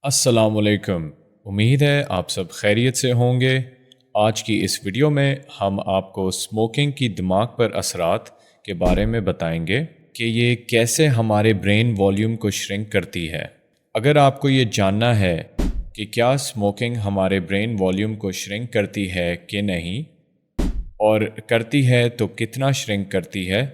السلام علیکم۔ امید ہے آپ سب خیریت سے ہوں گے۔ آج کی اس ویڈیو میں ہم آپ کو اسموکنگ کی دماغ پر اثرات کے بارے میں بتائیں گے کہ یہ کیسے ہمارے برین والیوم کو شرنک کرتی ہے۔ اگر آپ کو یہ جاننا ہے کہ کیا اسموکنگ ہمارے برین والیوم کو شرنک کرتی ہے کہ نہیں، اور کرتی ہے تو کتنا شرنک کرتی ہے،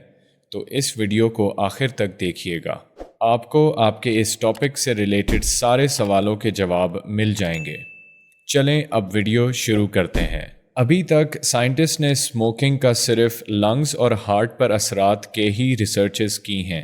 تو اس ویڈیو کو آخر تک دیکھیے گا۔ آپ کو آپ کے اس ٹاپک سے ریلیٹڈ سارے سوالوں کے جواب مل جائیں گے۔ چلیں اب ویڈیو شروع کرتے ہیں۔ ابھی تک سائنٹسٹ نے اسموکنگ کا صرف لنگز اور ہارٹ پر اثرات کے ہی ریسرچز کی ہیں،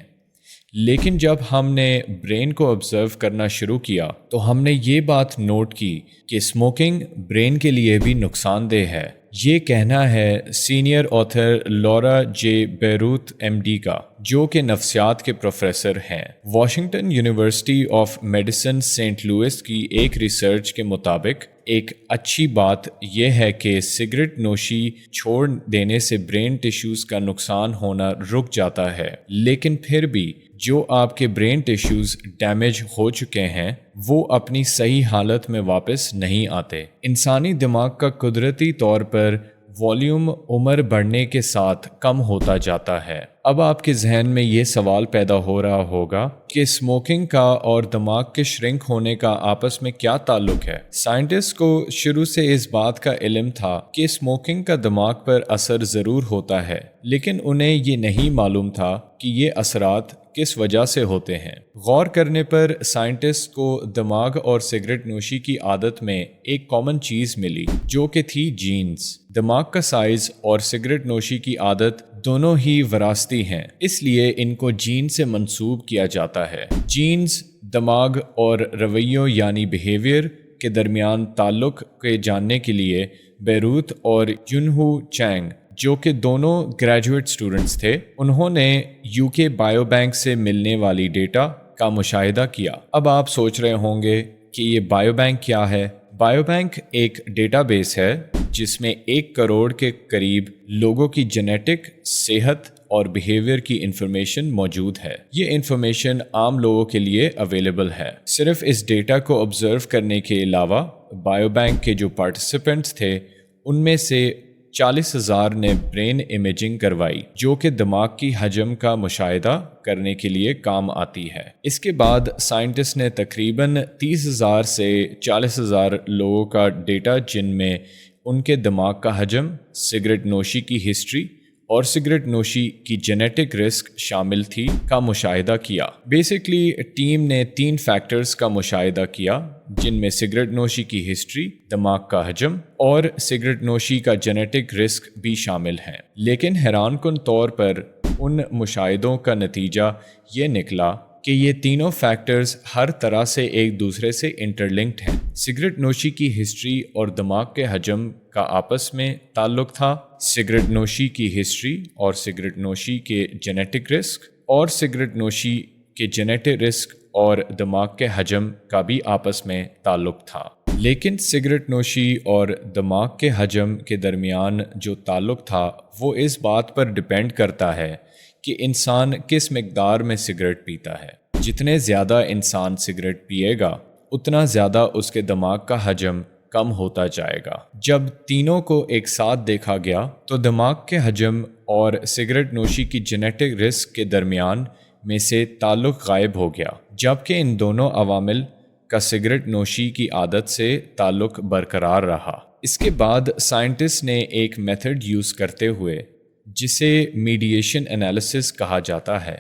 لیکن جب ہم نے برین کو آبزرو کرنا شروع کیا تو ہم نے یہ بات نوٹ کی کہ اسموکنگ برین کے لیے بھی نقصان دہ ہے۔ یہ کہنا ہے senior author Laura J Bierut M D کا، جو کہ نفسیات کے پروفیسر ہیں۔ Washington University of Medicine Saint Louis کی ایک ریسرچ کے مطابق ایک اچھی بات یہ ہے کہ سگریٹ نوشی چھوڑ دینے سے برین ٹیشوز کا نقصان ہونا رک جاتا ہے، لیکن پھر بھی جو آپ کے برین ٹیشوز ڈیمیج ہو چکے ہیں وہ اپنی صحیح حالت میں واپس نہیں آتے۔ انسانی دماغ کا قدرتی طور پر والیوم عمر بڑھنے کے ساتھ کم ہوتا جاتا ہے۔ اب آپ کے ذہن میں یہ سوال پیدا ہو رہا ہوگا کہ اسموکنگ کا اور دماغ کے شرنک ہونے کا آپس میں کیا تعلق ہے؟ سائنٹسٹ کو شروع سے اس بات کا علم تھا کہ اسموکنگ کا دماغ پر اثر ضرور ہوتا ہے، لیکن انہیں یہ نہیں معلوم تھا کہ یہ اثرات کس وجہ سے ہوتے ہیں۔ غور کرنے پر سائنٹسٹ کو دماغ اور سگریٹ نوشی کی عادت میں ایک کامن چیز ملی، جو کہ تھی جینز۔ دماغ کا سائز اور سگریٹ نوشی کی عادت دونوں ہی وراثتی ہیں، اس لیے ان کو جین سے منسوب کیا جاتا ہے۔ جینز دماغ اور رویوں یعنی بیہیویئر کے درمیان تعلق کے جاننے کے لیے بیروت اور یونہو چینگ، جو کہ دونوں گریجویٹ سٹوڈنٹس تھے، انہوں نے یو کے بائیو بینک سے ملنے والی ڈیٹا کا مشاہدہ کیا۔ اب آپ سوچ رہے ہوں گے کہ یہ بائیو بینک کیا ہے؟ بائیو بینک ایک ڈیٹا بیس ہے جس میں 1 کروڑ کے قریب لوگوں کی جینیٹک، صحت اور بیہیویئر کی انفارمیشن موجود ہے۔ یہ انفارمیشن عام لوگوں کے لیے اویلیبل ہے۔ صرف اس ڈیٹا کو آبزرو کرنے کے علاوہ بائیو بینک کے جو پارٹیسپینٹس تھے ان میں سے 40,000 نے برین امیجنگ کروائی، جو کہ دماغ کی حجم کا مشاہدہ کرنے کے لیے کام آتی ہے۔ اس کے بعد سائنٹسٹ نے تقریباً 30,000 سے 40,000 لوگوں کا ڈیٹا، جن میں ان کے دماغ کا حجم، سگریٹ نوشی کی ہسٹری اور سگریٹ نوشی کی جینیٹک رسک شامل تھی، کا مشاہدہ کیا۔ بیسکلی ٹیم نے 3 فیکٹرز کا مشاہدہ کیا، جن میں سگریٹ نوشی کی ہسٹری، دماغ کا حجم اور سگریٹ نوشی کا جینیٹک رسک بھی شامل ہیں۔ لیکن حیران کن طور پر ان مشاہدوں کا نتیجہ یہ نکلا کہ یہ تینوں فیکٹرز ہر طرح سے ایک دوسرے سے انٹرلنکڈ ہیں۔ سگریٹ نوشی کی ہسٹری اور دماغ کے حجم کا آپس میں تعلق تھا، سگریٹ نوشی کی ہسٹری اور سگریٹ نوشی کے جینیٹک رسک، اور سگریٹ نوشی کے جینیٹک رسک اور دماغ کے حجم کا بھی آپس میں تعلق تھا۔ لیکن سگریٹ نوشی اور دماغ کے حجم کے درمیان جو تعلق تھا وہ اس بات پر ڈیپینڈ کرتا ہے کہ انسان کس مقدار میں سگریٹ پیتا ہے۔ جتنے زیادہ انسان سگریٹ پیے گا اتنا زیادہ اس کے دماغ کا حجم کم ہوتا جائے گا۔ جب تینوں کو ایک ساتھ دیکھا گیا تو دماغ کے حجم اور سگریٹ نوشی کی جینیٹک رسک کے درمیان میں سے تعلق غائب ہو گیا، جبکہ ان دونوں عوامل کا سگریٹ نوشی کی عادت سے تعلق برقرار رہا۔ اس کے بعد سائنٹسٹ نے ایک میتھڈ یوز کرتے ہوئے، جسے میڈیشن انالیسس کہا جاتا ہے،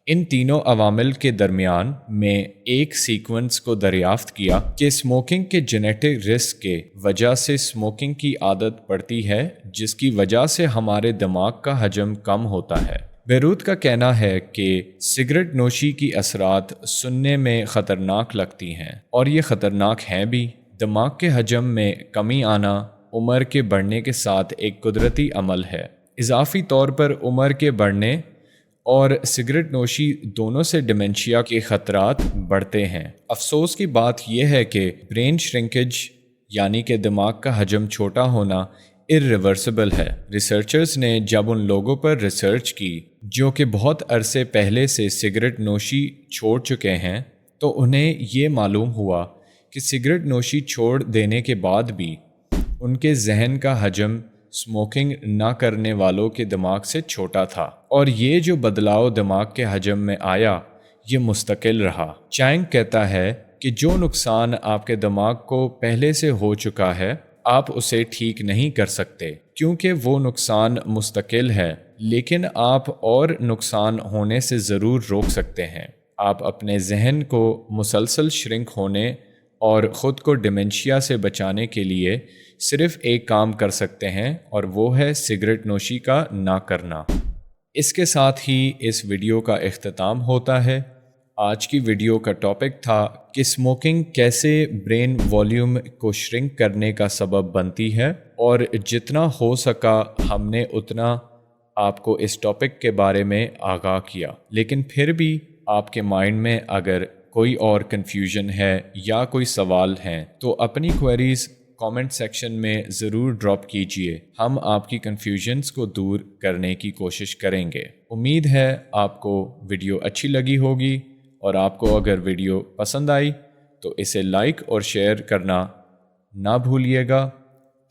ان تینوں عوامل کے درمیان میں ایک سیکوینس کو دریافت کیا کہ اسموکنگ کے جینیٹک رسک کے وجہ سے اسموکنگ کی عادت پڑتی ہے، جس کی وجہ سے ہمارے دماغ کا حجم کم ہوتا ہے۔ بیروت کا کہنا ہے کہ سگریٹ نوشی کی اثرات سننے میں خطرناک لگتی ہیں، اور یہ خطرناک ہیں بھی۔ دماغ کے حجم میں کمی آنا عمر کے بڑھنے کے ساتھ ایک قدرتی عمل ہے۔ اضافی طور پر عمر کے بڑھنے اور سگریٹ نوشی دونوں سے ڈیمنشیا کے خطرات بڑھتے ہیں۔ افسوس کی بات یہ ہے کہ برین شرنکیج یعنی کہ دماغ کا حجم چھوٹا ہونا irreversible ہے۔ ریسرچرز نے جب ان لوگوں پر ریسرچ کی جو کہ بہت عرصے پہلے سے سگریٹ نوشی چھوڑ چکے ہیں تو انہیں یہ معلوم ہوا کہ سگریٹ نوشی چھوڑ دینے کے بعد بھی ان کے ذہن کا حجم اسموکنگ نہ کرنے والوں کے دماغ سے چھوٹا تھا، اور یہ جو بدلاؤ دماغ کے حجم میں آیا یہ مستقل رہا۔ چینگ کہتا ہے کہ جو نقصان آپ کے دماغ کو پہلے سے ہو چکا ہے آپ اسے ٹھیک نہیں کر سکتے کیونکہ وہ نقصان مستقل ہے، لیکن آپ اور نقصان ہونے سے ضرور روک سکتے ہیں۔ آپ اپنے ذہن کو مسلسل شرنک ہونے اور خود کو ڈیمنشیا سے بچانے کے لیے صرف ایک کام کر سکتے ہیں، اور وہ ہے سگریٹ نوشی کا نہ کرنا۔ اس کے ساتھ ہی اس ویڈیو کا اختتام ہوتا ہے۔ آج کی ویڈیو کا ٹاپک تھا کہ اسموکنگ کیسے برین والیوم کو شرنک کرنے کا سبب بنتی ہے، اور جتنا ہو سکا ہم نے اتنا آپ کو اس ٹاپک کے بارے میں آگاہ کیا، لیکن پھر بھی آپ کے مائنڈ میں اگر کوئی اور کنفیوژن ہے یا کوئی سوال ہیں تو اپنی کوئریز کامنٹ سیکشن میں ضرور ڈراپ کیجئے، ہم آپ کی کنفیوژنز کو دور کرنے کی کوشش کریں گے۔ امید ہے آپ کو ویڈیو اچھی لگی ہوگی، اور آپ کو اگر ویڈیو پسند آئی تو اسے لائک اور شیئر کرنا نہ بھولیے گا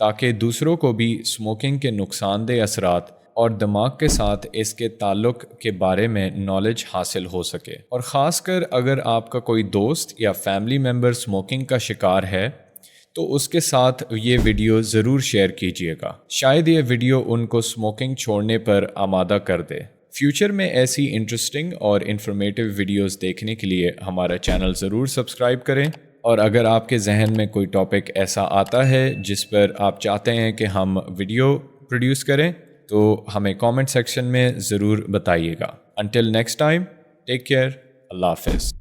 تاکہ دوسروں کو بھی اسموکنگ کے نقصان دہ اثرات اور دماغ کے ساتھ اس کے تعلق کے بارے میں نالج حاصل ہو سکے۔ اور خاص کر اگر آپ کا کوئی دوست یا فیملی ممبر اسموکنگ کا شکار ہے تو اس کے ساتھ یہ ویڈیو ضرور شیئر کیجیے گا، شاید یہ ویڈیو ان کو اسموکنگ چھوڑنے پر آمادہ کر دے۔ فیوچر میں ایسی انٹرسٹنگ اور انفارمیٹیو ویڈیوز دیکھنے کے لیے ہمارا چینل ضرور سبسکرائب کریں، اور اگر آپ کے ذہن میں کوئی ٹاپک ایسا آتا ہے جس پر آپ چاہتے ہیں کہ ہم ویڈیو پروڈیوس کریں تو ہمیں کامنٹ سیکشن میں ضرور بتائیے گا۔ Until next time, take care, اللہ حافظ۔